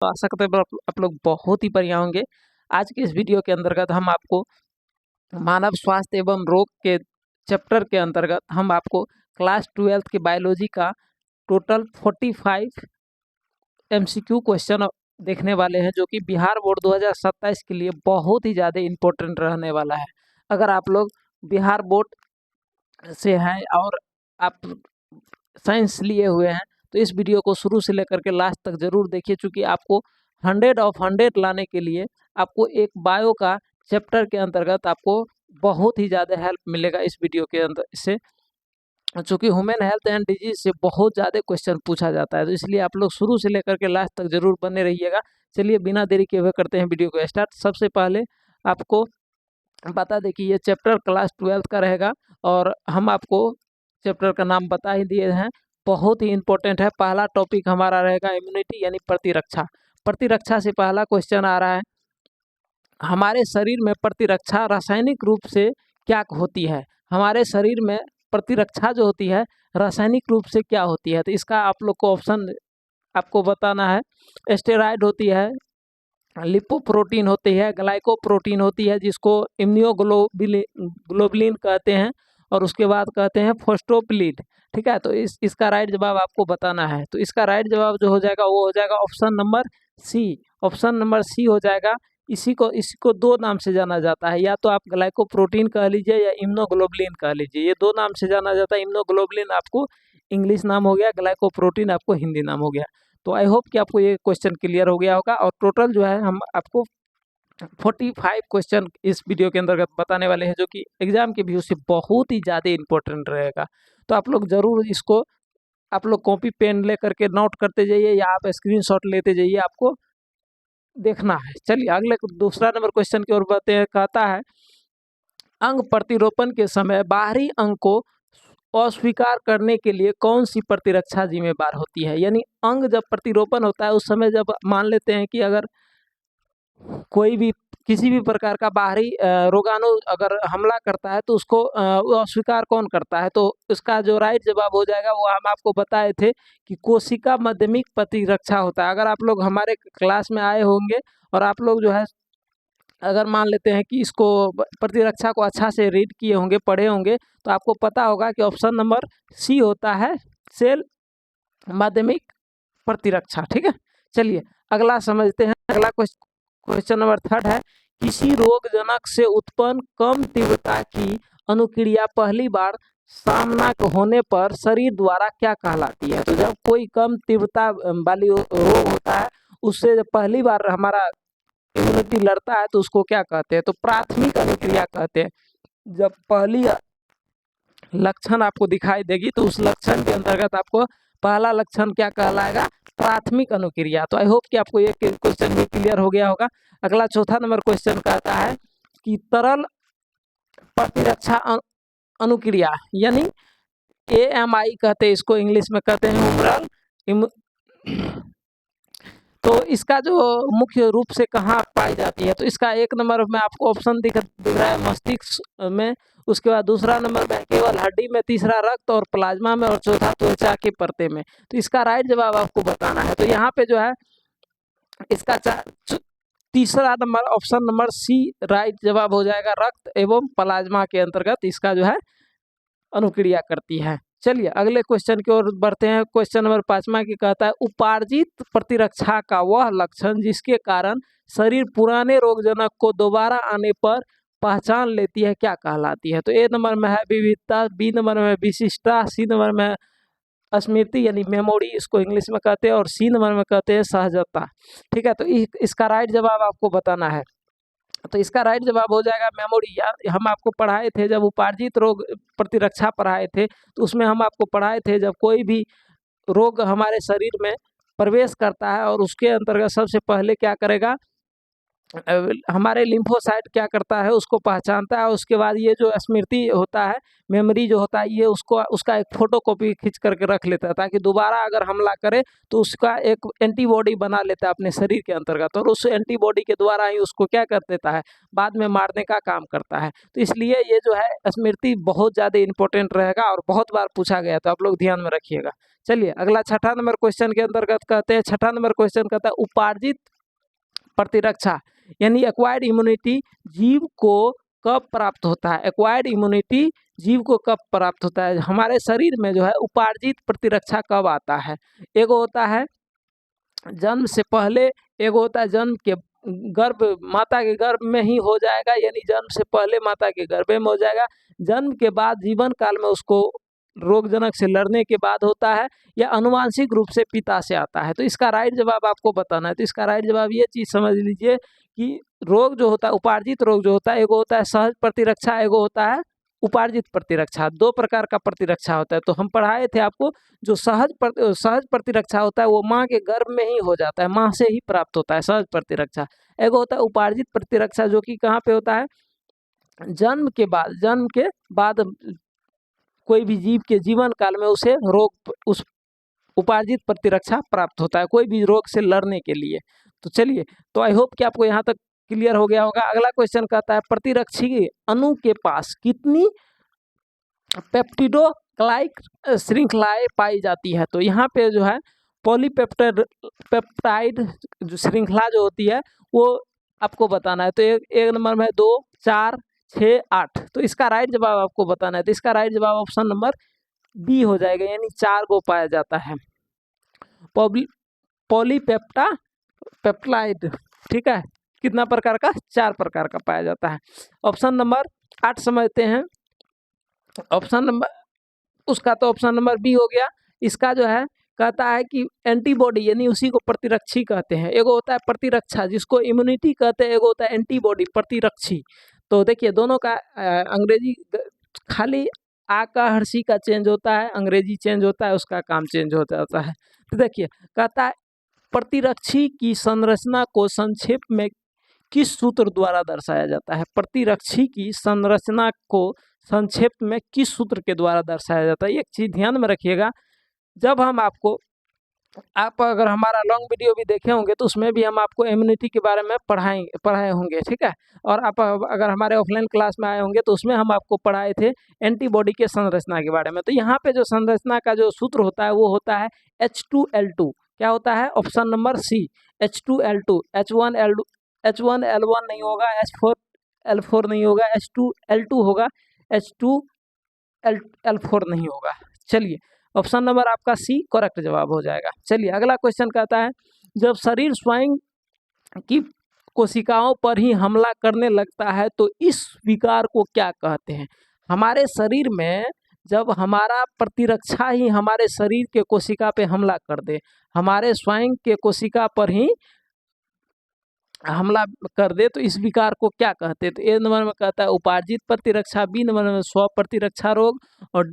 तो आशा करते हैं आप लोग बहुत ही बढ़िया होंगे। आज के इस वीडियो के अंतर्गत हम आपको मानव स्वास्थ्य एवं रोग के चैप्टर के अंतर्गत हम आपको क्लास 12th की बायोलॉजी का टोटल 45 MCQ क्वेश्चन देखने वाले हैं, जो कि बिहार बोर्ड 2027 के लिए बहुत ही ज़्यादा इम्पोर्टेंट रहने वाला है। अगर आप लोग बिहार बोर्ड से हैं और आप साइंस लिए हुए हैं तो इस वीडियो को शुरू से लेकर के लास्ट तक जरूर देखिए, चूँकि आपको 100 ऑफ 100 लाने के लिए आपको एक बायो का चैप्टर के अंतर्गत आपको बहुत ही ज़्यादा हेल्प मिलेगा इस वीडियो के अंदर से, चूँकि ह्यूमन हेल्थ एंड डिजीज से बहुत ज़्यादा क्वेश्चन पूछा जाता है। तो इसलिए आप लोग शुरू से लेकर के लास्ट तक जरूर बने रहिएगा। चलिए बिना देरी किए हुए करते हैं वीडियो को स्टार्ट। सबसे पहले आपको बता दें कि ये चैप्टर क्लास 12th का रहेगा और हम आपको चैप्टर का नाम बता ही दिए हैं, बहुत ही इंपॉर्टेंट है। पहला टॉपिक हमारा रहेगा इम्यूनिटी यानी प्रतिरक्षा। प्रतिरक्षा से पहला क्वेश्चन आ रहा है, हमारे शरीर में प्रतिरक्षा रासायनिक रूप से क्या होती है। हमारे शरीर में प्रतिरक्षा जो होती है रासायनिक रूप से क्या होती है, तो इसका आप लोग को ऑप्शन आपको बताना है। स्टेरॉइड होती है, लिपोप्रोटीन होती है, ग्लाइकोप्रोटीन होती है जिसको इम्यूनोग्लोबुलिन कहते हैं, और उसके बाद कहते हैं फोस्फोलिपिड। ठीक है, तो इसका राइट जवाब आपको बताना है। तो इसका राइट जवाब जो हो जाएगा वो हो जाएगा option number C. Option number C हो जाएगा। इसी को दो नाम से जाना जाता है, या तो आप ग्लाइकोप्रोटीन कह लीजिए या इम्यूनोग्लोबुलिन कह लीजिए। ये दो नाम से जाना जाता है। इम्यूनोग्लोबुलिन आपको इंग्लिश नाम हो गया, ग्लाइकोप्रोटीन आपको हिंदी नाम हो गया। तो आई होप कि आपको ये क्वेश्चन क्लियर हो गया होगा। और टोटल जो है हम आपको 45 क्वेश्चन इस वीडियो के अंतर्गत बताने वाले हैं, जो कि एग्जाम के व्यू से बहुत ही ज़्यादा इंपॉर्टेंट रहेगा। तो आप लोग ज़रूर इसको आप लोग कॉपी पेन ले करके नोट करते जाइए या आप स्क्रीनशॉट लेते जाइए, आपको देखना है। चलिए अगले दूसरा नंबर क्वेश्चन की ओर बढ़ते हैं। कहता है, अंग प्रतिरोपण के समय बाहरी अंग को अस्वीकार करने के लिए कौन सी प्रतिरक्षा जिम्मेदार होती है। यानी अंग जब प्रतिरोपण होता है उस समय जब मान लेते हैं कि अगर कोई भी किसी भी प्रकार का बाहरी रोगाणु अगर हमला करता है तो उसको वो अस्वीकार कौन करता है। तो इसका जो राइट जवाब हो जाएगा वो हम आपको बताए थे कि कोशिका माध्यमिक प्रतिरक्षा होता है। अगर आप लोग हमारे क्लास में आए होंगे और आप लोग जो है अगर मान लेते हैं कि इसको प्रतिरक्षा को अच्छा से रीड किए होंगे, पढ़े होंगे, तो आपको पता होगा कि ऑप्शन नंबर सी होता है सेल माध्यमिक प्रतिरक्षा। ठीक है, चलिए अगला समझते हैं। अगला क्वेश्चन नंबर 3 है, किसी रोगजनक से उत्पन्न कम तीव्रता की अनुक्रिया पहली बार सामना होने पर शरीर द्वारा क्या कहलाती है। तो जब कोई कम तीव्रता वाली रोग होता है उससे जब पहली बार हमारा इम्यूनिटी लड़ता है तो उसको क्या कहते हैं, तो प्राथमिक अनुक्रिया कहते हैं। जब पहली लक्षण आपको दिखाई देगी तो उस लक्षण के अंतर्गत आपको पहला लक्षण क्या कहलाएगा, प्राथमिक अनुक्रिया। तो आई होप कि आपको ये क्वेश्चन भी क्लियर हो गया होगा। अगला चौथा नंबर क्वेश्चन कहता है कि तरल प्रतिरक्षा अनुक्रिया यानी AMI कहते हैं, इसको इंग्लिश में कहते हैं ह्यूमरल। तो इसका जो मुख्य रूप से कहाँ पाई जाती है, तो इसका एक नंबर में आपको ऑप्शन दिख रहा है मस्तिष्क में, उसके बाद दूसरा नंबर में केवल हड्डी में, तीसरा रक्त और प्लाज्मा में, और चौथा त्वचा के परते में। तो इसका राइट जवाब आपको बताना है। तो यहाँ पे जो है इसका तीसरा number option number C right जवाब हो जाएगा। रक्त एवं प्लाज्मा के अंतर्गत इसका जो है अनुक्रिया करती है। चलिए अगले क्वेश्चन की ओर बढ़ते हैं। क्वेश्चन नंबर 5वां की कहता है, उपार्जित प्रतिरक्षा का वह लक्षण जिसके कारण शरीर पुराने रोगजनक को दोबारा आने पर पहचान लेती है क्या कहलाती है। तो ए नंबर में है विविधता, बी नंबर में विशिष्टता, सी नंबर में स्मृति यानी मेमोरी इसको इंग्लिश में कहते हैं, और सी नंबर में कहते हैं सहजता। ठीक है, तो इसका राइट जवाब आपको बताना है। तो इसका राइट जवाब हो जाएगा मेमोरी। यार हम आपको पढ़ाए थे जब उपार्जित रोग प्रतिरक्षा पढ़ाए थे, तो उसमें हम आपको पढ़ाए थे जब कोई भी रोग हमारे शरीर में प्रवेश करता है और उसके अंतर्गत सबसे पहले क्या करेगा, हमारे लिम्फोसाइट क्या करता है, उसको पहचानता है। उसके बाद ये जो स्मृति होता है, मेमोरी जो होता है, ये उसका एक फोटोकॉपी खींच करके रख लेता है, ताकि दोबारा अगर हमला करे तो उसका एक एंटीबॉडी बना लेता है अपने शरीर के अंतर्गत, और उस एंटीबॉडी के द्वारा ही उसको क्या कर देता है, बाद में मारने का काम करता है। तो इसलिए ये जो है स्मृति बहुत ज़्यादा इंपॉर्टेंट रहेगा और बहुत बार पूछा गया, तो आप लोग ध्यान में रखिएगा। चलिए अगला 6ठा नंबर क्वेश्चन के अंतर्गत कहते हैं, 6ठा नंबर क्वेश्चन कहता है उपार्जित प्रतिरक्षा यानी एक्वायर्ड इम्यूनिटी जीव को कब प्राप्त होता है। एक्वायर्ड इम्यूनिटी जीव को कब प्राप्त होता है, हमारे शरीर में जो है उपार्जित प्रतिरक्षा कब आता है। एक होता है जन्म से पहले, एक होता है जन्म के गर्भ, माता के गर्भ में ही हो जाएगा, यानी जन्म से पहले माता के गर्भ में हो जाएगा। जन्म के बाद जीवन काल में उसको रोगजनक से लड़ने के बाद होता है, या अनुवांशिक रूप से पिता से आता है। तो इसका राइट जवाब आपको बताना है। तो इसका राइट जवाब ये चीज़ समझ लीजिए कि रोग जो होता है, उपार्जित रोग जो होता है, एगो होता है सहज प्रतिरक्षा, एगो होता है उपार्जित प्रतिरक्षा। दो प्रकार का प्रतिरक्षा होता है। तो हम पढ़ाए थे आपको, जो सहज प्रतिरक्षा होता है वो माँ के गर्भ में ही हो जाता है, माँ से ही प्राप्त होता है सहज प्रतिरक्षा। एगो होता है उपार्जित प्रतिरक्षा, जो कि कहाँ पे होता है, जन्म के बाद कोई भी जीव के जीवन काल में उसे उस उपार्जित प्रतिरक्षा प्राप्त होता है, कोई भी रोग से लड़ने के लिए। तो चलिए, तो आई होप कि आपको यहाँ तक क्लियर हो गया होगा। अगला क्वेश्चन कहता है प्रतिरक्षी अणु के पास कितनी पेप्टिडोग्लाइक श्रृंखलाएं पाई जाती है। तो यहाँ पे जो है पेप्टाइड जो श्रृंखला जो होती है वो आपको बताना है। तो एक नंबर में 2, 4, 6, 8। तो इसका राइट जवाब आपको बताना है। तो इसका राइट जवाब ऑप्शन नंबर बी हो जाएगा, यानी 4 को पाया जाता है पॉलीपेप्टाइड। ठीक है, कितना प्रकार का, 4 प्रकार का पाया जाता है। ऑप्शन नंबर 8 समझते हैं। ऑप्शन नंबर उसका तो ऑप्शन नंबर बी हो गया। इसका जो है कहता है कि एंटीबॉडी, यानी उसी को प्रतिरक्षी कहते हैं। एगो होता है प्रतिरक्षा जिसको इम्यूनिटी कहते हैं, एगो होता है एंटीबॉडी प्रतिरक्षी। तो देखिए दोनों का अंग्रेजी खाली आ का हर्षी का चेंज होता है, अंग्रेजी चेंज होता है, उसका काम चेंज हो जाता है। तो देखिए कहता है प्रतिरक्षी की संरचना को संक्षेप में किस सूत्र द्वारा दर्शाया जाता है। प्रतिरक्षी की संरचना को संक्षेप में किस सूत्र के द्वारा दर्शाया जाता है। एक चीज ध्यान में रखिएगा, जब हम आप अगर हमारा लॉन्ग वीडियो भी देखे होंगे तो उसमें भी हम आपको इम्यूनिटी के बारे में पढ़ाए होंगे, ठीक है। और आप अगर हमारे ऑफलाइन क्लास में आए होंगे तो उसमें हम आपको पढ़ाए थे एंटीबॉडी के संरचना के बारे में। तो यहाँ पे जो संरचना का जो सूत्र होता है वो होता है H2L2। क्या होता है, ऑप्शन नंबर सी, H2L2। H1L1 नहीं होगा, H4L4 नहीं होगा, H2L2 होगा, H2L4 नहीं होगा। चलिए ऑप्शन नंबर आपका सी करेक्ट जवाब हो जाएगा। चलिए अगला क्वेश्चन कहता है जब शरीर स्वयं की कोशिकाओं पर ही हमला करने लगता है तो इस विकार को क्या कहते हैं। हमारे शरीर में जब हमारा प्रतिरक्षा ही हमारे शरीर के कोशिका पे हमला कर दे, हमारे स्वयं के कोशिका पर ही हमला कर दे, तो इस विकार को क्या कहते हैं। तो ए नंबर में कहता है उपार्जित प्रतिरक्षा, बी नंबर में स्व प्रतिरक्षा रोग, और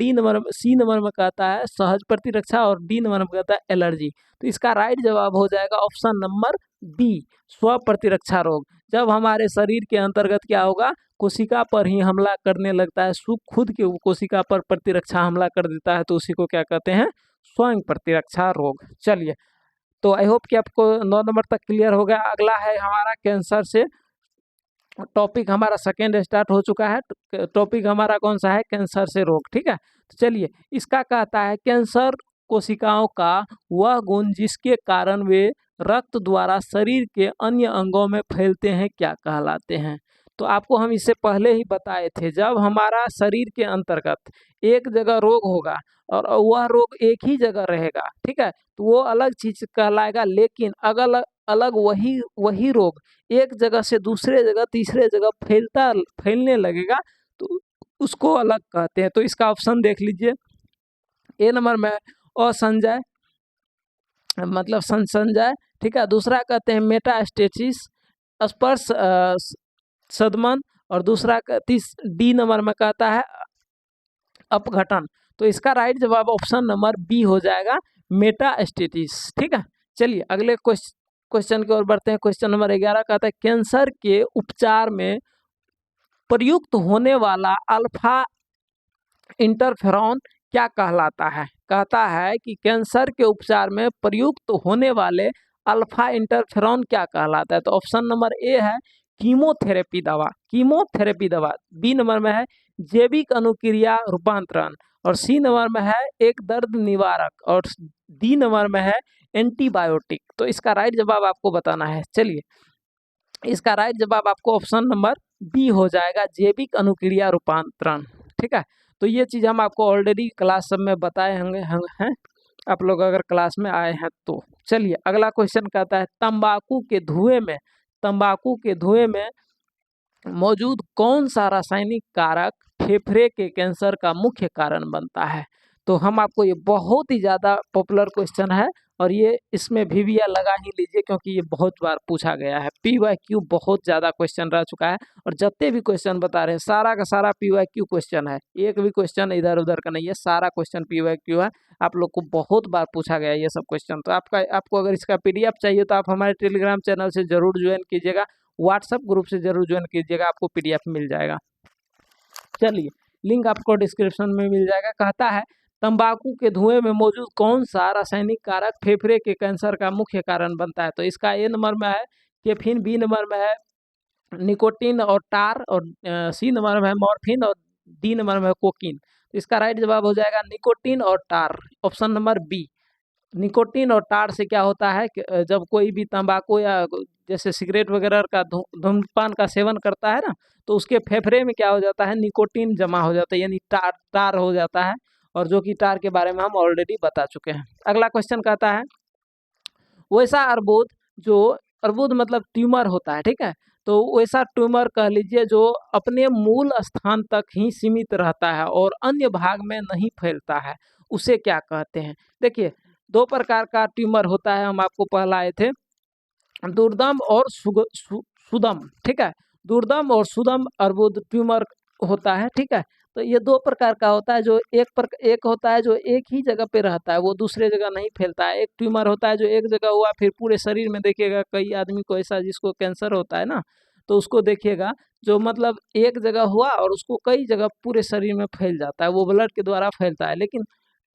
सी नंबर में कहता है सहज प्रतिरक्षा, और डी नंबर में कहता है एलर्जी। तो इसका राइट जवाब हो जाएगा ऑप्शन नंबर बी, स्व प्रतिरक्षा रोग। जब हमारे शरीर के अंतर्गत क्या होगा, कोशिका पर ही हमला करने लगता है, खुद के कोशिका पर प्रतिरक्षा हमला कर देता है, तो उसी को क्या कहते हैं, स्वयं प्रतिरक्षा रोग। चलिए, तो आई होप कि आपको 9 नंबर तक क्लियर हो गया। अगला है हमारा कैंसर से, टॉपिक हमारा सेकेंड स्टार्ट हो चुका है। टॉपिक हमारा कौन सा है, कैंसर से रोग, ठीक है। तो चलिए, इसका कहता है कैंसर कोशिकाओं का वह गुण जिसके कारण वे रक्त द्वारा शरीर के अन्य अंगों में फैलते हैं क्या कहलाते हैं। तो आपको हम इससे पहले ही बताए थे, जब हमारा शरीर के अंतर्गत एक जगह रोग होगा और वह रोग एक ही जगह रहेगा, ठीक है, तो वो अलग चीज कहलाएगा। लेकिन अगर अलग वही रोग एक जगह से दूसरे जगह तीसरे जगह फैलने लगेगा तो उसको अलग कहते हैं। तो इसका ऑप्शन देख लीजिए, ए नंबर में असंजय मतलब संजय, ठीक है। दूसरा कहते हैं मेटास्टेसिस, स्पर्श सदमन, और दूसरा डी नंबर में कहता है अपघटन। तो इसका राइट जवाब ऑप्शन नंबर बी हो जाएगा, मेटास्टेसिस, ठीक है। चलिए अगले क्वेश्चन की ओर बढ़ते हैं। क्वेश्चन नंबर 11 कहता है कैंसर के उपचार में प्रयुक्त होने वाला अल्फा इंटरफेरॉन क्या कहलाता है। कहता है कि कैंसर के उपचार में प्रयुक्त होने वाले अल्फा इंटरफेरॉन क्या कहलाता है। तो ऑप्शन नंबर ए है कीमोथेरेपी दवा, कीमोथेरेपी दवा। बी नंबर में है जैविक अनुक्रिया रूपांतरण, और सी नंबर में है एक दर्द निवारक, और डी नंबर में है एंटीबायोटिक। तो इसका राइट जवाब आपको बताना है। चलिए, इसका राइट जवाब आपको ऑप्शन नंबर बी हो जाएगा, जैविक अनुक्रिया रूपांतरण। ठीक है, तो ये चीज़ हम आपको ऑलरेडी क्लास सब में बताए होंगे हैं, आप लोग अगर क्लास में आए हैं तो। चलिए, अगला क्वेश्चन कहता है तंबाकू के धुएं में मौजूद कौन सा रासायनिक कारक फेफड़े के कैंसर का मुख्य कारण बनता है। तो हम आपको, ये बहुत ही ज़्यादा पॉपुलर क्वेश्चन है, और ये इसमें VVR लगा ही लीजिए क्योंकि ये बहुत बार पूछा गया है। PYQ बहुत ज़्यादा क्वेश्चन रह चुका है, और जितने भी क्वेश्चन बता रहे हैं सारा का सारा PYQ क्वेश्चन है, एक भी क्वेश्चन इधर उधर का नहीं है, सारा क्वेश्चन PYQ है। आप लोग को बहुत बार पूछा गया है ये सब क्वेश्चन। तो आपको अगर इसका PDF चाहिए तो आप हमारे टेलीग्राम चैनल से जरूर ज्वाइन कीजिएगा, व्हाट्सएप ग्रुप से जरूर ज्वाइन कीजिएगा, आपको PDF मिल जाएगा। चलिए, लिंक आपको डिस्क्रिप्शन में मिल जाएगा। कहता है तंबाकू के धुएं में मौजूद कौन सा रासायनिक कारक फेफड़े के कैंसर का मुख्य कारण बनता है। तो इसका ए नंबर में है कैफीन, बी नंबर में है निकोटीन और टार, और सी नंबर में है मॉर्फिन, और डी नंबर में है कोकीन। तो इसका राइट जवाब हो जाएगा निकोटीन और टार, ऑप्शन नंबर बी। निकोटीन और टार से क्या होता है कि जब कोई भी तंबाकू या जैसे सिगरेट वगैरह का धूम्रपान का सेवन करता है ना, तो उसके फेफड़े में क्या हो जाता है, निकोटीन जमा हो जाता है, यानी टार हो जाता है, और जो कि टार के बारे में हम ऑलरेडी बता चुके हैं। अगला क्वेश्चन कहता है वैसा अर्बुद मतलब ट्यूमर होता है, ठीक है, तो वैसा ट्यूमर कह लीजिए जो अपने मूल स्थान तक ही सीमित रहता है और अन्य भाग में नहीं फैलता है, उसे क्या कहते हैं। देखिए, दो प्रकार का ट्यूमर होता है, हम आपको पहलाए थे, दुर्दम और सुदम। ठीक है, दुर्दम और सुदम अर्बुद ट्यूमर होता है। ठीक है, तो ये दो प्रकार का होता है, जो एक होता है जो एक ही जगह पे रहता है, वो दूसरे जगह नहीं फैलता है। एक ट्यूमर होता है जो एक जगह हुआ फिर पूरे शरीर में, देखिएगा कई आदमी को ऐसा जिसको कैंसर होता है ना, तो उसको देखिएगा जो मतलब एक जगह हुआ और उसको कई जगह पूरे शरीर में फैल जाता है, वो ब्लड के द्वारा फैलता है। लेकिन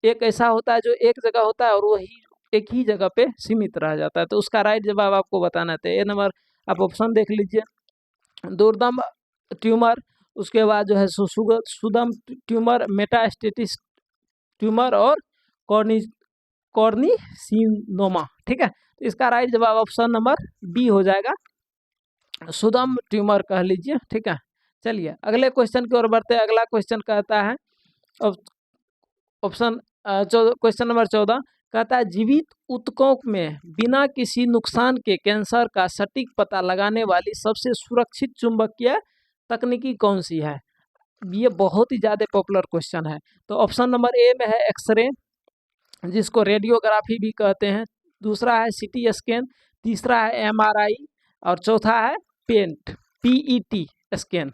एक ऐसा होता है जो एक जगह होता है और वही एक ही जगह पे सीमित रह जाता है। तो उसका राइट जवाब आपको बताना था ए नंबर। आप ऑप्शन देख लीजिए, दुर्दम ट्यूमर, उसके बाद जो है सुदम ट्यूमर, मेटास्टेटिस ट्यूमर, और कॉर्निसिनोमा। ठीक है, तो इसका राइट जवाब ऑप्शन नंबर बी हो जाएगा, सुदम ट्यूमर कह लीजिए। ठीक है, चलिए अगले क्वेश्चन की ओर बढ़ते हैं। अगला क्वेश्चन कहता है ऑप्शन क्वेश्चन नंबर 14 कहता है जीवित ऊतकों में बिना किसी नुकसान के कैंसर का सटीक पता लगाने वाली सबसे सुरक्षित चुंबकीय तकनीकी कौन सी है। ये बहुत ही ज़्यादा पॉपुलर क्वेश्चन है। तो ऑप्शन नंबर ए में है एक्सरे, जिसको रेडियोग्राफी भी कहते हैं, दूसरा है CT स्कैन, तीसरा है MRI, और चौथा है PET स्कैन।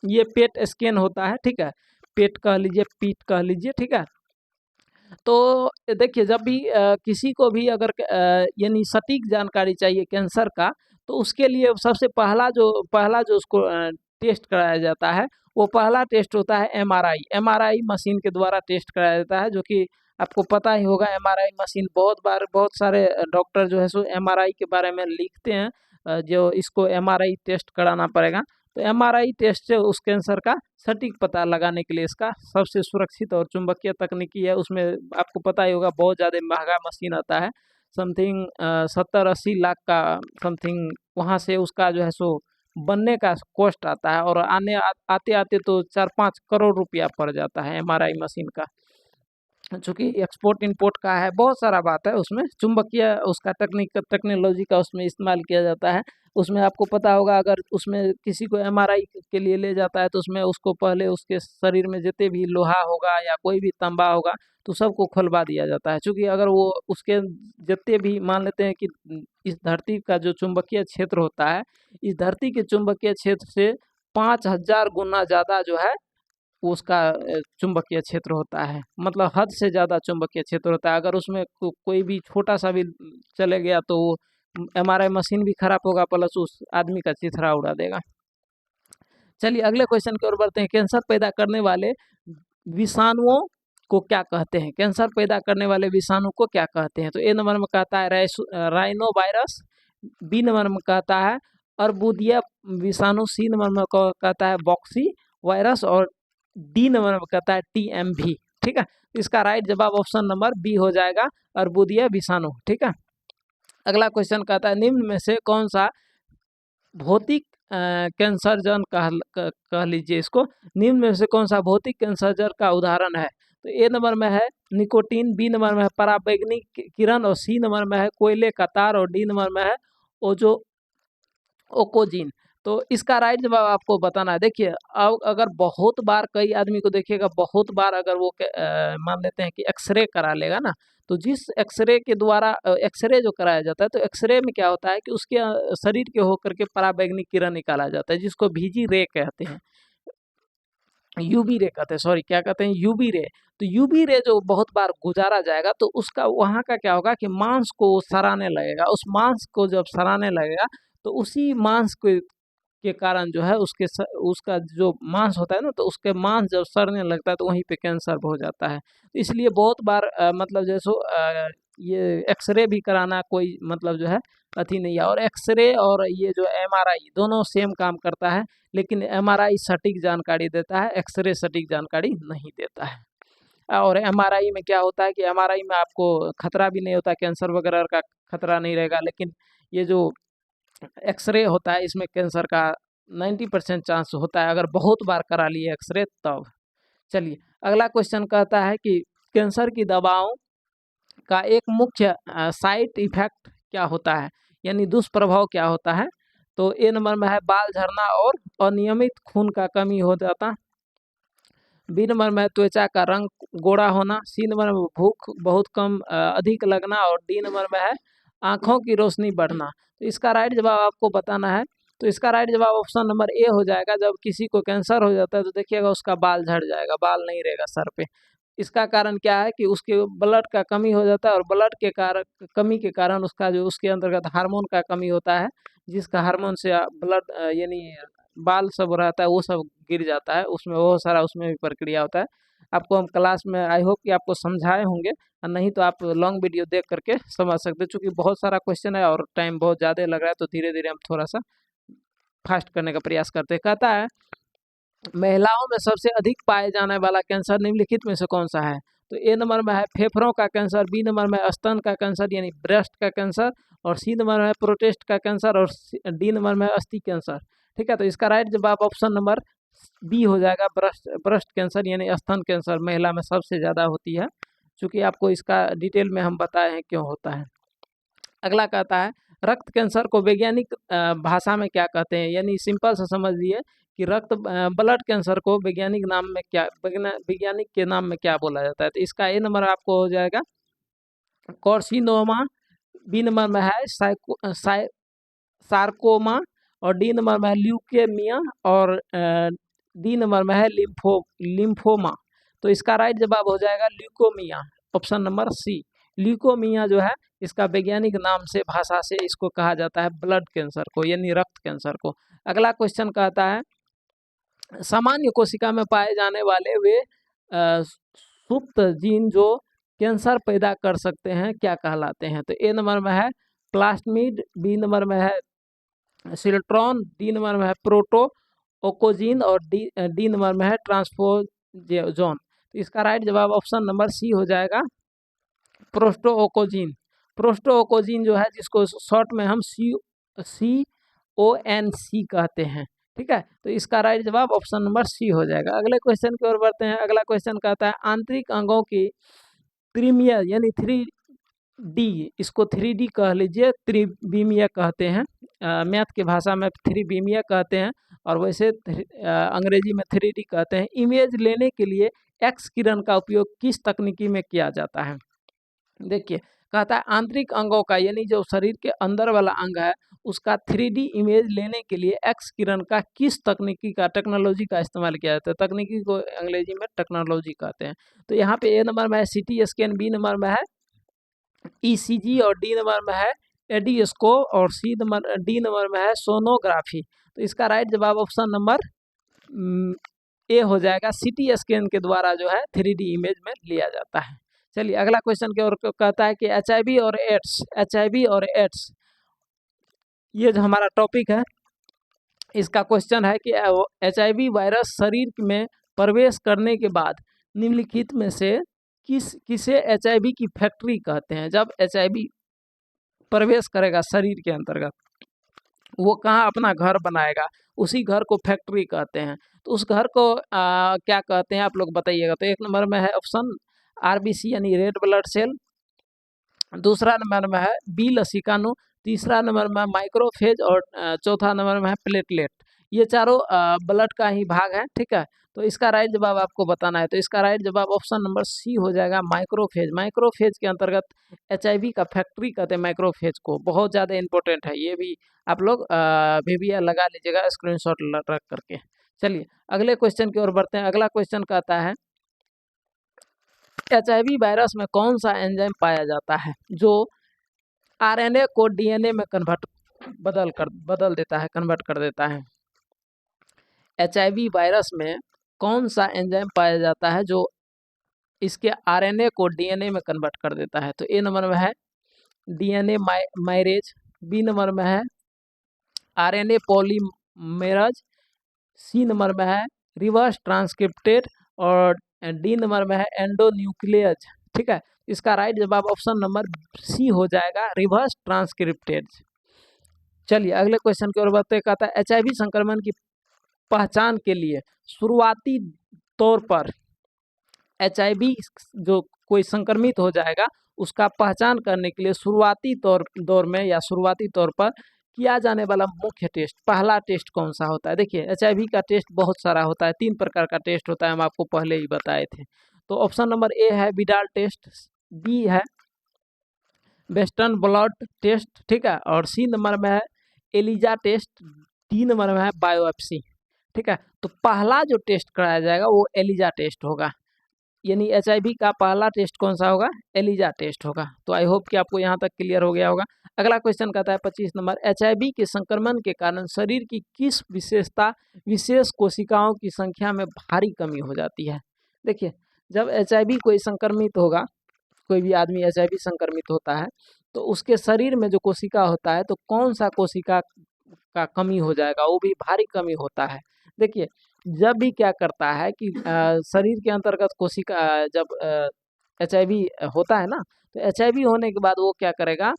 ये पेट स्कैन होता है। ठीक है, पेट कह लीजिए, पीट कह लीजिए। ठीक है, तो देखिए जब भी किसी को भी अगर यानी सटीक जानकारी चाहिए कैंसर का, तो उसके लिए सबसे पहला जो उसको टेस्ट कराया जाता है, वो पहला टेस्ट होता है MRI मशीन के द्वारा टेस्ट कराया जाता है, जो कि आपको पता ही होगा। MRI मशीन बहुत सारे डॉक्टर जो है सो MRI के बारे में लिखते हैं, जो इसको MRI टेस्ट कराना पड़ेगा। तो MRI टेस्ट से उस कैंसर का सटीक पता लगाने के लिए इसका सबसे सुरक्षित और चुंबकीय तकनीकी है। उसमें आपको पता ही होगा बहुत ज़्यादा महंगा मशीन आता है, समथिंग 70-80 लाख का समथिंग, वहाँ से उसका जो है सो बनने का कॉस्ट आता है, और आते आते तो 4-5 करोड़ रुपया पड़ जाता है MRI मशीन का। चूँकि एक्सपोर्ट इंपोर्ट का है, बहुत सारा बात है उसमें, चुंबकीय उसका टेक्नोलॉजी का उसमें इस्तेमाल किया जाता है। उसमें आपको पता होगा अगर उसमें किसी को MRI के लिए ले जाता है, तो उसमें उसको पहले उसके शरीर में जितने भी लोहा होगा या कोई भी तांबा होगा, तो सबको खुलवा दिया जाता है। चूँकि अगर वो उसके जितने भी, मान लेते हैं कि इस धरती का जो चुंबकीय क्षेत्र होता है, इस धरती के चुंबकीय क्षेत्र से 5000 गुना ज़्यादा जो है उसका चुंबकीय क्षेत्र होता है, मतलब हद से ज़्यादा चुंबकीय क्षेत्र होता है। अगर उसमें कोई भी छोटा सा भी चले गया तो वो MRI मशीन भी खराब होगा प्लस उस आदमी का चिथड़ा उड़ा देगा। चलिए अगले क्वेश्चन की ओर बढ़ते हैं। कैंसर पैदा करने वाले विषाणुओं को क्या कहते हैं? कैंसर पैदा करने वाले विषाणु को क्या कहते हैं? तो ए नंबर में कहता है राइनो वायरस, बी नंबर में कहता है अर्बुदिया विषाणु, सी नंबर में कहता है बॉक्सी वायरस और डी नंबर में कहता है TMV। ठीक है, इसका राइट जवाब ऑप्शन नंबर बी हो जाएगा, अर्बुदिया विषाणु। ठीक है, अगला क्वेश्चन कहता है निम्न में से कौन सा भौतिक कैंसरजन कह लीजिए इसको, निम्न में से कौन सा भौतिक कैंसरजन का उदाहरण है? तो ए नंबर में है निकोटीन, बी नंबर में है पराबैंगनी किरण और सी नंबर में है कोयले का तार और डी नंबर में है ओकोजीन। तो इसका राइट जवाब आपको बताना है। देखिए अब अगर बहुत बार कई आदमी को देखिएगा, बहुत बार अगर वो मान लेते हैं कि एक्सरे करा लेगा ना, तो जिस एक्सरे के द्वारा एक्सरे जो कराया जाता है, तो एक्सरे में क्या होता है कि उसके शरीर के होकर के पराबैंगनी किरण निकाला जाता है, जिसको VG रे कहते हैं, UV रे कहते हैं, सॉरी क्या कहते हैं, UV रे। तो UV रे जो बहुत बार गुजारा जाएगा तो उसका वहाँ का क्या होगा कि मांस को सराने लगेगा। उस मांस को जब सराने लगेगा तो उसी मांस के कारण जो है उसका जो मांस होता है ना, तो उसके मांस जब सड़ने लगता है तो वहीं पे कैंसर हो जाता है। इसलिए बहुत बार मतलब जैसे ये एक्सरे भी कराना कोई मतलब जो है अथी नहीं है। और एक्सरे और ये जो MRI दोनों सेम काम करता है, लेकिन MRI सटीक जानकारी देता है, एक्सरे सटीक जानकारी नहीं देता है। और MRI में क्या होता है कि MRI में आपको खतरा भी नहीं होता, कैंसर वगैरह का खतरा नहीं रहेगा, लेकिन ये जो एक्सरे होता है इसमें कैंसर का 90% चांस होता है अगर बहुत बार करा लिए एक्सरे तब। चलिए अगला क्वेश्चन कहता है कि कैंसर की दवाओं का एक मुख्य साइड इफेक्ट क्या होता है, यानी दुष्प्रभाव क्या होता है? तो ए नंबर में है बाल झड़ना और अनियमित खून का कमी हो जाता, बी नंबर में त्वचा का रंग गोरा होना, सी नंबर में भूख बहुत कम अधिक लगना और डी नंबर में है आँखों की रोशनी बढ़ना। तो इसका राइट जवाब आपको बताना है। तो इसका राइट जवाब ऑप्शन नंबर ए हो जाएगा। जब किसी को कैंसर हो जाता है तो देखिएगा उसका बाल झड़ जाएगा, बाल नहीं रहेगा सर पे। इसका कारण क्या है कि उसके ब्लड का कमी हो जाता है और ब्लड के कारण कमी के कारण उसका जो उसके अंतर्गत हार्मोन का कमी होता है, जिसका हार्मोन से ब्लड यानी बाल सब रहता है वो सब गिर जाता है, उसमें बहुत सारा उसमें भी प्रक्रिया होता है। आपको हम क्लास में आई होप कि आपको समझाए होंगे, और नहीं तो आप लॉन्ग वीडियो देख करके समझ सकते हैं। चूँकि बहुत सारा क्वेश्चन है और टाइम बहुत ज़्यादा लग रहा है, तो धीरे धीरे हम थोड़ा सा फास्ट करने का प्रयास करते हैं। कहता है महिलाओं में सबसे अधिक पाए जाने वाला कैंसर निम्नलिखित में से कौन सा है? तो ए नंबर में है फेफड़ों का कैंसर, बी नंबर में स्तन का कैंसर यानी ब्रेस्ट का कैंसर और सी नंबर में प्रोस्टेट का कैंसर और डी नंबर में अस्थि कैंसर। ठीक है, तो इसका राइट जवाब ऑप्शन नंबर बी हो जाएगा, ब्रेस्ट कैंसर यानी स्तन कैंसर महिला में सबसे ज़्यादा होती है, चूँकि आपको इसका डिटेल में हम बताए हैं क्यों होता है। अगला कहता है रक्त कैंसर को वैज्ञानिक भाषा में क्या कहते हैं, यानी सिंपल से समझ लिए कि ब्लड कैंसर को वैज्ञानिक नाम में क्या, वैज्ञानिक के नाम में क्या बोला जाता है? तो इसका ए नंबर आपको हो जाएगा कार्सिनोमा, बी नंबर में है सार्कोमा और डी नंबर में है ल्यूकेमिया और डी नंबर में है लिम्फोमा। तो इसका राइट जवाब हो जाएगा leukaemia, option number C. Leukaemia जो है इसका वैज्ञानिक नाम से भाषा से इसको कहा जाता है ब्लड कैंसर को, यानी रक्त कैंसर को। अगला क्वेश्चन कहता है सामान्य कोशिका में पाए जाने वाले वे सुप्त जीन जो कैंसर पैदा कर सकते हैं क्या कहलाते हैं? तो ए नंबर में है प्लास्मिड, बी नंबर में है सिल्ट्रॉन, डी नंबर में है प्रोटो ओकोजीन और डी नंबर में है ट्रांसपोजोन। तो इसका राइट जवाब ऑप्शन नंबर सी हो जाएगा, प्रोस्टोओकोजीन। प्रोस्टोओकोजीन जो है जिसको शॉर्ट में हम CONC कहते हैं। ठीक है, तो इसका राइट जवाब ऑप्शन नंबर सी हो जाएगा। अगले क्वेश्चन की ओर बढ़ते हैं। अगला क्वेश्चन कहता है आंतरिक अंगों की त्रिमिया यानी 3D, इसको 3D कह लीजिए, त्रिविमीय कहते हैं, मैथ की भाषा में त्रिविमीय कहते हैं और वैसे अंग्रेजी में 3D कहते हैं। इमेज लेने के लिए एक्स किरण का उपयोग किस तकनीकी में किया जाता है? देखिए कहता है आंतरिक अंगों का यानी जो शरीर के अंदर वाला अंग है उसका 3D इमेज लेने के लिए एक्स किरण का किस तकनीकी का टेक्नोलॉजी का इस्तेमाल किया जाता है? तकनीकी को अंग्रेजी में टेक्नोलॉजी कहते हैं। तो यहाँ पे ए नंबर में है CT स्कैन, बी नंबर में है ECG और डी नंबर में है एडिस्कोप और डी नंबर में है सोनोग्राफी। तो इसका राइट जवाब ऑप्शन नंबर ए हो जाएगा। सीटी स्कैन के द्वारा जो है 3D इमेज में लिया जाता है। चलिए अगला क्वेश्चन की ओर कहता है कि HIV और एड्स ये जो हमारा टॉपिक है, इसका क्वेश्चन है कि HIV वायरस शरीर में प्रवेश करने के बाद निम्नलिखित में से किसे HIV की फैक्ट्री कहते हैं। जब HIV प्रवेश करेगा शरीर के अंतर्गत, वो कहाँ अपना घर बनाएगा, उसी घर को फैक्ट्री कहते हैं। तो उस घर को क्या कहते हैं आप लोग बताइएगा। तो एक नंबर में है ऑप्शन RBC यानी रेड ब्लड सेल, दूसरा नंबर में है बी लसिकानु, तीसरा नंबर में माइक्रोफेज और चौथा नंबर में है प्लेटलेट। ये चारों ब्लड का ही भाग है, ठीक है। तो इसका राइट जवाब आपको बताना है। तो इसका राइट जवाब ऑप्शन नंबर सी हो जाएगा, माइक्रोफेज। माइक्रोफेज के अंतर्गत HIV का फैक्ट्री कहते हैं माइक्रोफेज को। बहुत ज़्यादा इंपॉर्टेंट है, ये भी आप लोग VBR लगा लीजिएगा स्क्रीनशॉट रख करके। चलिए अगले क्वेश्चन की ओर बढ़ते हैं। अगला क्वेश्चन कहता है HIV वायरस में कौन सा एंजाइम पाया जाता है जो RNA को DNA में बदल देता है, कन्वर्ट कर देता है। HIV वायरस में कौन सा एंजाइम पाया जाता है जो इसके RNA को DNA में कन्वर्ट कर देता है। तो ए नंबर में है DNA मायरेज, बी नंबर में है RNA पॉलीमेराज, सी नंबर में है रिवर्स ट्रांसक्रिप्टेड और डी नंबर में है एंडोन्यूक्लियज, ठीक है। इसका राइट जवाब ऑप्शन नंबर सी हो जाएगा, रिवर्स ट्रांसक्रिप्टेड। चलिए अगले क्वेश्चन की ओर बढ़ते। कहता है HIV संक्रमण की पहचान के लिए शुरुआती तौर पर HIV जो कोई संक्रमित हो जाएगा उसका पहचान करने के लिए शुरुआती दौर में या शुरुआती तौर पर किया जाने वाला मुख्य टेस्ट, पहला टेस्ट कौन सा होता है। देखिए HIV का टेस्ट बहुत सारा होता है, 3 प्रकार का टेस्ट होता है, हम आपको पहले ही बताए थे। तो ऑप्शन नंबर ए है विडाल टेस्ट, बी है वेस्टर्न ब्लॉट टेस्ट, ठीक है, और सी नंबर में है एलिजा टेस्ट, डी नंबर में है बायोप्सी, ठीक है। तो पहला जो टेस्ट कराया जाएगा वो एलिजा टेस्ट होगा, यानी HIV का पहला टेस्ट कौन सा होगा, एलिजा टेस्ट होगा। तो आई होप कि आपको यहाँ तक क्लियर हो गया होगा। अगला क्वेश्चन कहता है 25 नंबर, HIV के संक्रमण के कारण शरीर की किस विशेष कोशिकाओं की संख्या में भारी कमी हो जाती है। देखिए जब HIV कोई संक्रमित होगा, कोई भी आदमी HIV संक्रमित होता है तो उसके शरीर में जो कोशिका होता है तो कौन सा कोशिका का कमी हो जाएगा, वो भी भारी कमी होता है। देखिए जब भी क्या करता है कि शरीर के अंतर्गत कोशिका जब HIV होता है ना, तो HIV होने के बाद वो क्या करेगा,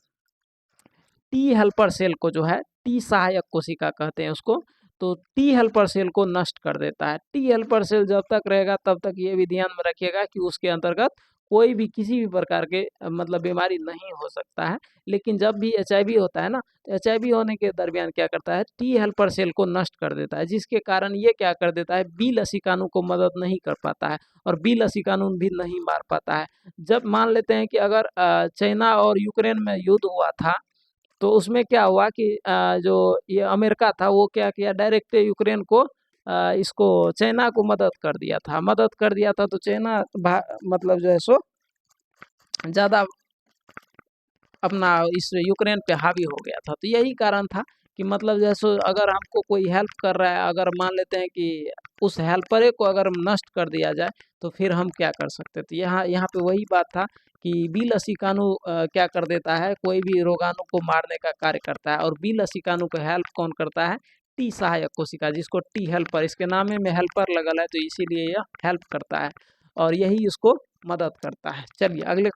T हेल्पर सेल को जो है, T सहायक कोशिका कहते हैं उसको, तो T हेल्पर सेल को नष्ट कर देता है। T हेल्पर सेल जब तक रहेगा तब तक ये भी ध्यान में रखिएगा कि उसके अंतर्गत कोई भी किसी भी प्रकार के मतलब बीमारी नहीं हो सकता है। लेकिन जब भी HIV होता है ना, तो HIV होने के दरमियान क्या करता है, T हेल्पर सेल को नष्ट कर देता है, जिसके कारण ये क्या कर देता है, बी लसिकानु को मदद नहीं कर पाता है और बी लसिकानु भी नहीं मार पाता है। जब मान लेते हैं कि अगर चाइना और यूक्रेन में युद्ध हुआ था तो उसमें क्या हुआ कि जो ये अमेरिका था वो क्या किया, डायरेक्ट यूक्रेन को इसको चाइना को मदद कर दिया था। तो चाइना मतलब जो है सो ज़्यादा अपना इस यूक्रेन पे हावी हो गया था। तो यही कारण था कि मतलब जैसे अगर हमको कोई हेल्प कर रहा है, अगर मान लेते हैं कि उस हेल्परे को अगर नष्ट कर दिया जाए तो फिर हम क्या कर सकते थे। यहाँ पे वही बात था कि बी लसिकानु क्या कर देता है, कोई भी रोगाणु को मारने का कार्य करता है, और बी लसिकानु को हेल्प कौन करता है, T सहायक कोशिका, जिसको T हेल्पर, इसके नाम में हेल्पर लगल है तो इसीलिए यह हेल्प करता है और यही उसको मदद करता है। चलिए अगले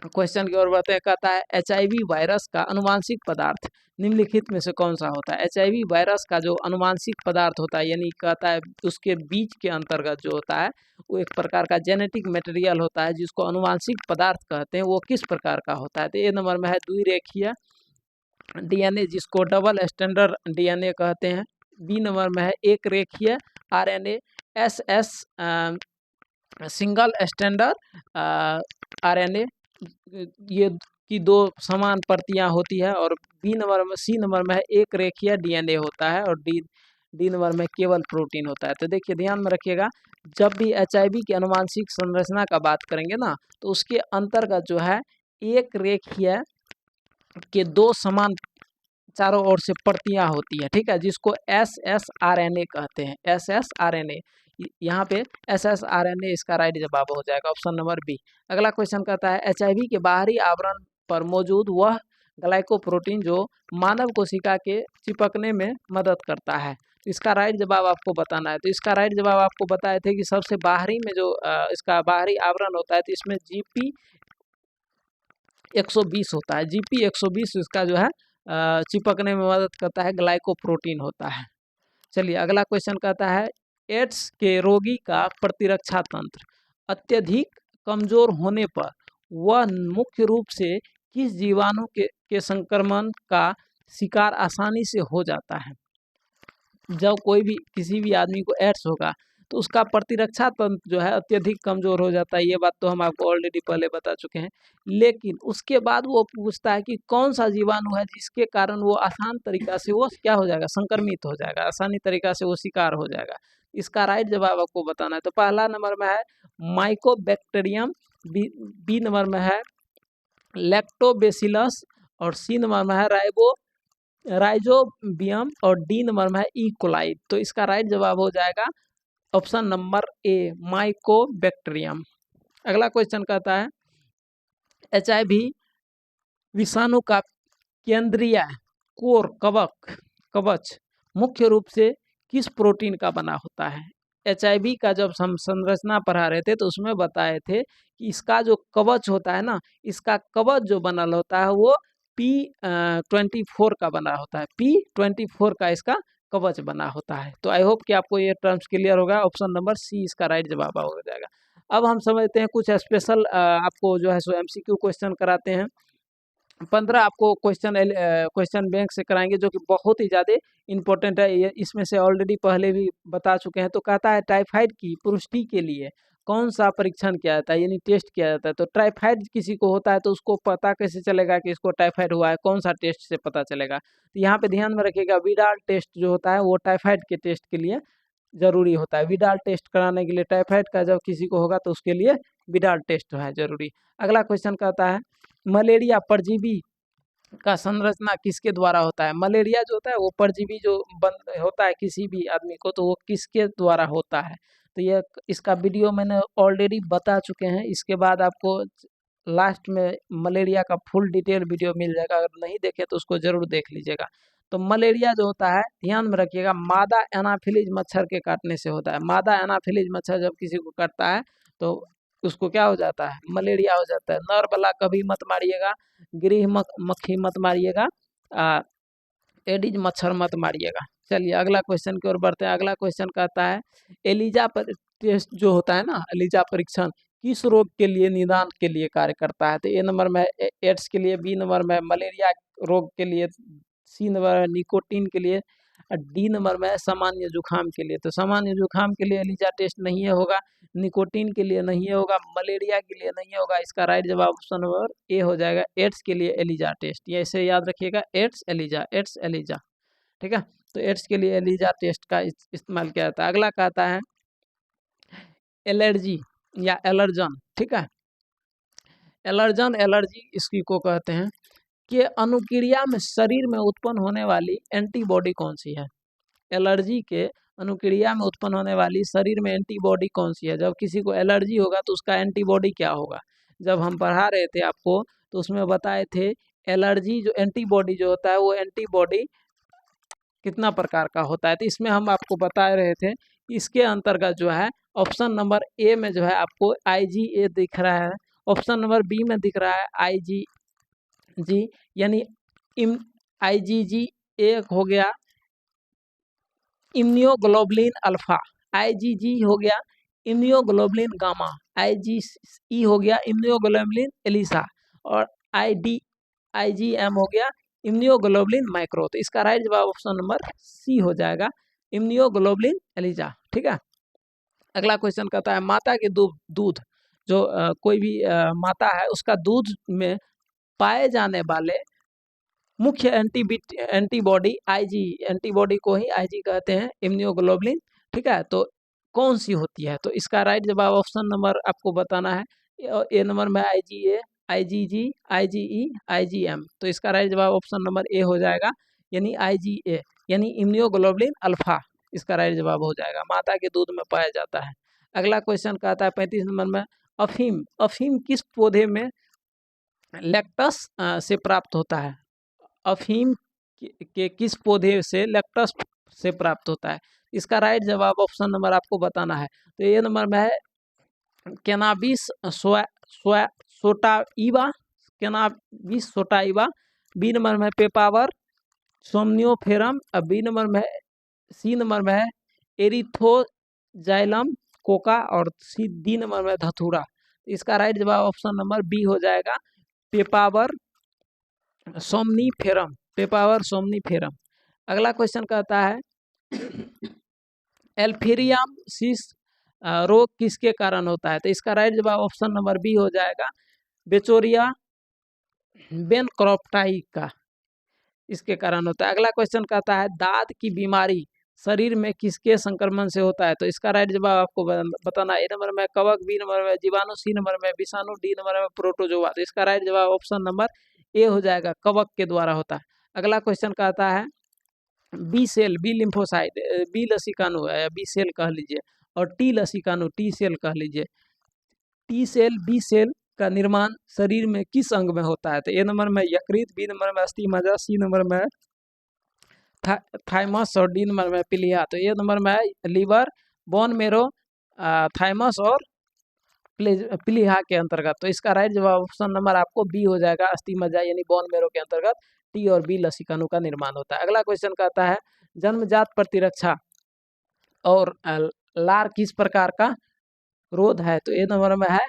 क्वेश्चन की ओर बढ़ते हैं। कहता है HIV वायरस का अनुवांशिक पदार्थ निम्नलिखित में से कौन सा होता है। HIV वायरस का जो अनुवांशिक पदार्थ होता है, यानी कहता है उसके बीज के अंतर्गत जो होता है वो एक प्रकार का जेनेटिक मटेरियल होता है जिसको अनुवांशिक पदार्थ कहते हैं। वो किस प्रकार का होता है। तो ए नंबर में है द्विरेखीय DNA जिसको डबल स्टैंडर्ड DNA कहते हैं, बी नंबर में है एक रेखीय RNA SS single standard RNA, ये की 2 समान प्रतियां होती है, और सी नंबर में है एक रेखीय DNA होता है, और डी नंबर में केवल प्रोटीन होता है। तो देखिए ध्यान में रखिएगा, जब भी HIV की अनुवांशिक संरचना का बात करेंगे ना तो उसके अंतर्गत जो है एक रेखीय के दो समान चारों ओर से प्रतियां होती है, ठीक है, जिसको SSRNA कहते हैं, SSRNA। यहाँ पे SSRNA इसका राइट जवाब हो जाएगा, ऑप्शन नंबर बी। अगला क्वेश्चन कहता है HIV के बाहरी आवरण पर मौजूद वह ग्लाइकोप्रोटीन जो मानव कोशिका के चिपकने में मदद करता है। इसका राइट जवाब आपको बताना है। तो इसका राइट जवाब आपको बताए थे कि सबसे बाहरी में जो इसका बाहरी आवरण होता है, तो इसमें GP 120 होता है। GP 120 इसका जो है चिपकने में मदद करता है, ग्लाइकोप्रोटीन होता है। चलिए अगला क्वेश्चन कहता है एड्स के रोगी का प्रतिरक्षा तंत्र अत्यधिक कमजोर होने पर वह मुख्य रूप से किस जीवाणु के संक्रमण का शिकार आसानी से हो जाता है। जब कोई भी किसी भी आदमी को एड्स होगा तो उसका प्रतिरक्षा तंत्र जो है अत्यधिक कमजोर हो जाता है, ये बात तो हम आपको ऑलरेडी पहले बता चुके हैं। लेकिन उसके बाद वो पूछता है कि कौन सा जीवाणु है जिसके कारण वो आसान तरीका से वो क्या हो जाएगा, संक्रमित हो जाएगा, आसानी तरीका से वो शिकार हो जाएगा। इसका राइट जवाब आपको बताना है। तो पहला नंबर में है माइकोबैक्टीरियम, बी नंबर में है लैक्टोबेसिलस और सी नंबर में है राइजोबियम और डी नंबर में है ई कोलाई। तो इसका राइट जवाब हो जाएगा ऑप्शन नंबर ए माइकोबैक्टीरियम। अगला क्वेश्चन कहता है HIV विषाणु का केंद्रीय कोर कवच मुख्य रूप से किस प्रोटीन का बना होता है। HIV का जब हम संरचना पढ़ा रहे थे तो उसमें बताए थे कि इसका जो कवच होता है ना, इसका कवच जो बनल होता है वो P24 का बना होता है, P24 का इसका कवच बना होता है। तो आई होप कि आपको ये टर्म्स क्लियर होगा। ऑप्शन नंबर सी इसका राइट जवाब हो जाएगा। अब हम समझते हैं कुछ स्पेशल आपको जो है सो MCQ क्वेश्चन कराते हैं। 15 आपको क्वेश्चन बैंक से कराएंगे जो कि बहुत ही ज़्यादा इंपॉर्टेंट है। ये इसमें से ऑलरेडी पहले भी बता चुके हैं। तो कहता है टाइफाइड की पुष्टि के लिए कौन सा परीक्षण किया जाता है, यानी टेस्ट किया जाता है। तो टाइफाइड किसी को होता है तो उसको पता कैसे चलेगा कि इसको टाइफाइड हुआ है, कौन सा टेस्ट से पता चलेगा। तो यहाँ पे ध्यान में रखिएगा, विडाल टेस्ट जो होता है वो टाइफाइड के टेस्ट के लिए जरूरी होता है। विडाल टेस्ट कराने के लिए टाइफाइड का जब किसी को होगा तो उसके लिए विडाल टेस्ट है जरूरी। अगला क्वेश्चन कहता है मलेरिया परजीवी का संरचना किसके द्वारा होता है। मलेरिया जो होता है वो परजीवी जो होता है किसी भी आदमी को, तो वो किसके द्वारा होता है। तो ये इसका वीडियो मैंने ऑलरेडी बता चुके हैं। इसके बाद आपको लास्ट में मलेरिया का फुल डिटेल वीडियो मिल जाएगा, अगर नहीं देखे तो उसको जरूर देख लीजिएगा। तो मलेरिया जो होता है ध्यान में रखिएगा, मादा एनाफिलीज मच्छर के काटने से होता है। मादा एनाफिलीज मच्छर जब किसी को काटता है तो उसको क्या हो जाता है, मलेरिया हो जाता है। नर वाला कभी मत मारिएगा, गृह मक्खी मत मारिएगा, एडिज मच्छर मत मारिएगा। चलिए अगला क्वेश्चन की ओर बढ़ते हैं। अगला क्वेश्चन कहता है एलिजा टेस्ट जो होता है ना, एलिजा परीक्षण किस रोग के लिए निदान के लिए कार्य करता है। तो ए नंबर में एड्स के लिए, बी नंबर में मलेरिया रोग के लिए, सी नंबर में निकोटीन के लिए, डी नंबर में सामान्य जुकाम के लिए। तो सामान्य जुकाम के लिए एलिजा टेस्ट नहीं होगा, निकोटीन के लिए नहीं होगा, मलेरिया के लिए नहीं होगा। इसका राइट जवाब ऑप्शन नंबर ए हो जाएगा, एड्स के लिए एलिजा टेस्ट। ये ऐसे याद रखिएगा, एड्स एलिजा, एड्स एलिजा, ठीक है। तो एड्स के लिए एलिजा टेस्ट का इस्तेमाल किया जाता है। अगला कहता है एलर्जी या एलर्जन, ठीक है। एलर्जन एलर्जी इसकी को कहते हैं कि अनुक्रिया में शरीर में उत्पन्न होने वाली एंटीबॉडी कौन सी है। एलर्जी के अनुक्रिया में उत्पन्न होने वाली शरीर में एंटीबॉडी कौन सी है। जब किसी को एलर्जी होगा तो उसका एंटीबॉडी क्या होगा। जब हम पढ़ा रहे थे आपको तो उसमें बताए थे एलर्जी जो एंटीबॉडी जो होता है वो एंटीबॉडी कितना प्रकार का होता है। तो इसमें हम आपको बता रहे थे, इसके अंतर्गत जो है ऑप्शन नंबर ए में जो है आपको IgA दिख रहा है, ऑप्शन नंबर बी में दिख रहा है IgG यानी IgG एक हो गया इम्यूनोग्लोबुलिन अल्फा, IgG हो गया इम्यूनोग्लोबुलिन गामा, IgE हो गया इम्यूनोग्लोबुलिन एलिसा और IgM हो गया इम्यूनोग्लोबुलिन माइक्रो। तो इसका राइट जवाब ऑप्शन नंबर सी हो जाएगा, इम्यूनोग्लोबुलिन एलिसा, ठीक है। अगला क्वेश्चन कहता है माता के दूध जो कोई भी माता है उसका दूध में पाए जाने वाले मुख्य एंटीबॉडी IG, एंटीबॉडी को ही IG कहते हैं, इम्यूनोग्लोबुलिन, ठीक है। तो कौन सी होती है। तो इसका राइट जवाब ऑप्शन नंबर आपको बताना है, ए नंबर में IgA, IgG, IgE, IgM। तो इसका राइट जवाब ऑप्शन नंबर ए हो जाएगा, यानी IgA, यानी इम्यूनोग्लोबुलिन अल्फा इसका राइट जवाब हो जाएगा, माता के दूध में पाया जाता है। अगला क्वेश्चन कहता है 35 नंबर में, अफीम, अफीम किस पौधे में लैक्टस से प्राप्त होता है? अफीम के किस पौधे से लैक्टस से प्राप्त होता है? इसका राइट जवाब ऑप्शन नंबर आपको बताना है। तो ये नंबर में है कैनाबिस सोटाइवा, कैनाबिस सोटाइवा। बी नंबर में पेपावर सोमनियोफेरम। बी नंबर में है, सी नंबर में है एरिथ्रोजाइलम कोका, और डी नंबर में धतूरा। इसका राइट जवाब ऑप्शन नंबर बी हो जाएगा, पेपावर सोमनीफेरम, पेपावर सोमनीफेरम। अगला क्वेश्चन कहता है एल्फेरियासिस रोग किसके कारण होता है? तो इसका राइट जवाब ऑप्शन नंबर बी हो जाएगा, बेचोरिया बेनक्रॉफ्टाई का, इसके कारण होता है। अगला क्वेश्चन कहता है दांत की बीमारी शरीर में किसके संक्रमण से होता है? तो इसका राइट जवाब आपको बताना है। ए नंबर में कवक, बी नंबर में जीवाणु, सी नंबर में विषाणु, डी नंबर में प्रोटोजोआ। तो इसका राइट जवाब ऑप्शन नंबर ए हो जाएगा, कवक के द्वारा होता है। अगला क्वेश्चन कहता है B cell, B lymphocyte, B लसिकानु है, बी सेल कह लीजिए, और टी लसिकानु, टी सेल कह लीजिए। टी सेल, बी सेल का निर्माण शरीर में किस अंग में होता है? तो ए नंबर में यकृत, बी नंबर में अस्थिमज्जा, सी नंबर में थाइमस, और डी नंबर में पिलिया। तो ये नंबर में है लीवर, बोन मेरो, थाइमस और पिलिया के अंतर्गत। तो इसका राइट जवाब ऑप्शन नंबर आपको बी हो जाएगा, अस्थिमज्जा यानी बोन मेरो के अंतर्गत टी और बी लसिकानु का निर्माण होता है। अगला क्वेश्चन कहता है जन्मजात प्रतिरक्षा और लार किस प्रकार का रोध है? तो ए नंबर में है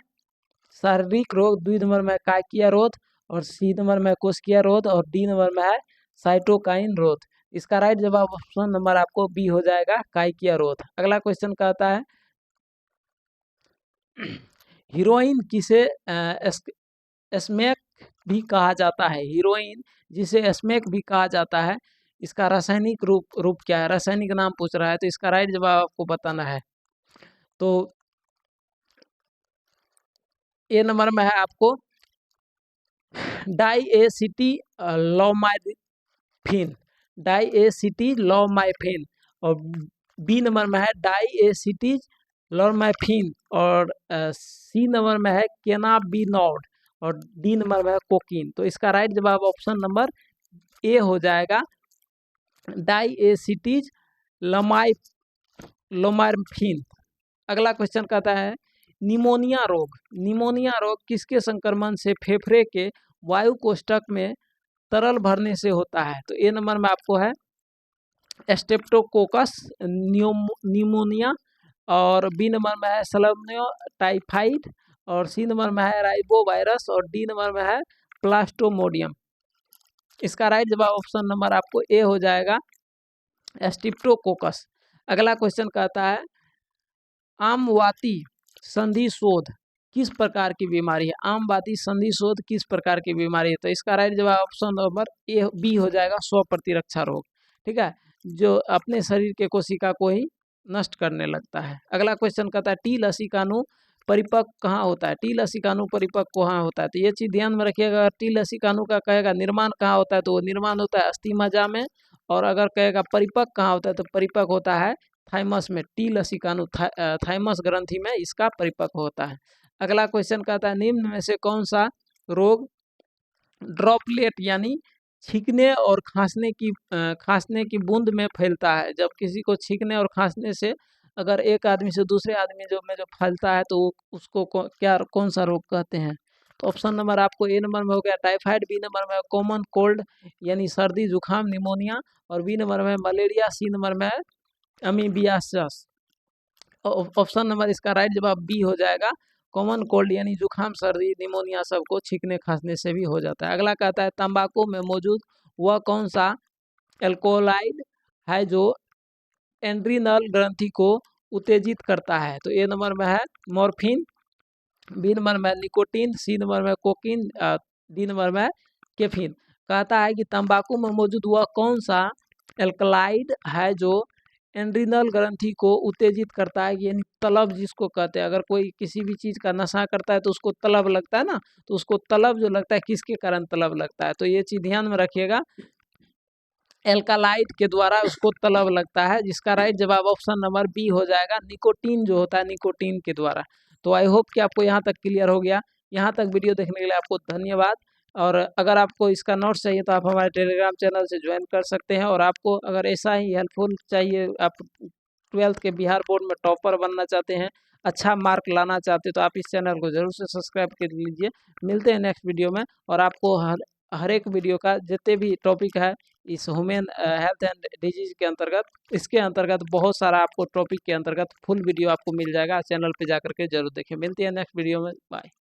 शारीरिक रोग, बी नंबर में कायकीय रोध, और सी नंबर में कोशिकीय रोध, और डी नंबर में है साइटोकाइन रोध। इसका राइट जवाब ऑप्शन नंबर आपको बी हो जाएगा, कायकीय रोध। अगला क्वेश्चन कहता है हीरोइन किसे स्मैक भी कहा जाता है? हीरोइन जिसे स्मैक भी कहा जाता है, इसका रासायनिक रूप क्या है? रासायनिक नाम पूछ रहा है, तो इसका राइट जवाब आपको बताना है। तो ए नंबर में है आपको डाईएसिटिलोमाइफिन, डाईएसिटिलोमाइफिन, और बी नंबर में है डाईएसिटिलोमाइफिन, और सी नंबर में है केनाबिनॉल, और डी नंबर में है कोकीन। तो इसका राइट जवाब ऑप्शन नंबर ए हो जाएगा, डाईएसिटिलोमाइफिन। अगला क्वेश्चन कहता है निमोनिया रोग, निमोनिया रोग किसके संक्रमण से फेफड़े के वायु कोष्ठक में तरल भरने से होता है? तो ए नंबर में आपको है स्ट्रेप्टोकोकस निमोनिया, और बी नंबर में है सैल्मोनेला टाइफाइड, और सी नंबर में है राइबो वायरस, और डी नंबर में है प्लास्टोमोडियम। इसका राइट जवाब ऑप्शन नंबर आपको ए हो जाएगा, स्ट्रेप्टोकोकस। अगला क्वेश्चन कहता है आमवाती संधि शोथ किस प्रकार की बीमारी है? आमवाती संधि शोथ किस प्रकार की बीमारी है? तो इसका राइट जवाब ऑप्शन नंबर ए बी हो जाएगा, स्व प्रतिरक्षा रोग। ठीक है, जो अपने शरीर के कोशिका को ही नष्ट करने लगता है। अगला क्वेश्चन कहता है टी लसिकानु परिपक्व कहाँ होता है? टी लसिकानु परिपक्व कहाँ होता है? तो ये चीज ध्यान में रखिएगा, टी लसिकानु का कहेगा निर्माण कहाँ होता है, तो वो निर्माण होता है अस्थिमज्जा में, और अगर कहेगा परिपक्व कहाँ होता है, तो परिपक्व होता है थाइमस में। टी लसिकानु थाइमस ग्रंथि में इसका परिपक्व होता है। अगला क्वेश्चन कहता है निम्न में से कौन सा रोग ड्रॉपलेट यानी छींकने और खांसने की बूंद में फैलता है? जब किसी को छींकने और खांसने से अगर एक आदमी से दूसरे आदमी जो फैलता है, तो उसको कौन सा रोग कहते हैं? तो ऑप्शन नंबर आपको ए नंबर में हो गया टाइफाइड, बी नंबर में कॉमन कोल्ड यानी सर्दी जुकाम निमोनिया, और बी नंबर में मलेरिया, सी नंबर में अमीबियासिस। ऑप्शन नंबर इसका राइट जवाब बी हो जाएगा, कॉमन कोल्ड यानी जुकाम सर्दी निमोनिया सबको छींकने खांसने से भी हो जाता है। अगला कहता है तंबाकू में मौजूद वह कौन सा एल्कोलाइड है जो एड्रिनल ग्रंथि को उत्तेजित करता है? तो ए नंबर में है मॉर्फिन, बी नंबर में निकोटीन, सी नंबर में कोकीन, डी नंबर में कैफीन। कहता है कि तंबाकू में मौजूद वह कौन सा एल्कलाइड है जो एड्रिनल ग्रंथि को उत्तेजित करता है, यानी तलब जिसको कहते हैं। अगर कोई किसी भी चीज़ का नशा करता है तो उसको तलब लगता है ना, तो उसको तलब जो लगता है किसके कारण तलब लगता है, तो ये चीज़ ध्यान में रखिएगा, एल्कालाइड के द्वारा उसको तलब लगता है, जिसका राइट जवाब ऑप्शन नंबर बी हो जाएगा, निकोटीन जो होता है निकोटीन के द्वारा। तो आई होप कि आपको यहाँ तक क्लियर हो गया। यहाँ तक वीडियो देखने के लिए आपको धन्यवाद। और अगर आपको इसका नोट्स चाहिए तो आप हमारे टेलीग्राम चैनल से ज्वाइन कर सकते हैं। और आपको अगर ऐसा ही हेल्पफुल चाहिए, आप 12th के बिहार बोर्ड में टॉपर बनना चाहते हैं, अच्छा मार्क लाना चाहते हैं, तो आप इस चैनल को जरूर से सब्सक्राइब कर लीजिए। मिलते हैं नेक्स्ट वीडियो में। और आपको हर एक वीडियो का जितने भी टॉपिक है इस ह्यूमन हेल्थ एंड डिजीज के अंतर्गत, इसके अंतर्गत बहुत सारा आपको टॉपिक के अंतर्गत फुल वीडियो आपको मिल जाएगा। चैनल पे जाकर के जरूर देखें। मिलते हैं नेक्स्ट वीडियो में। बाय।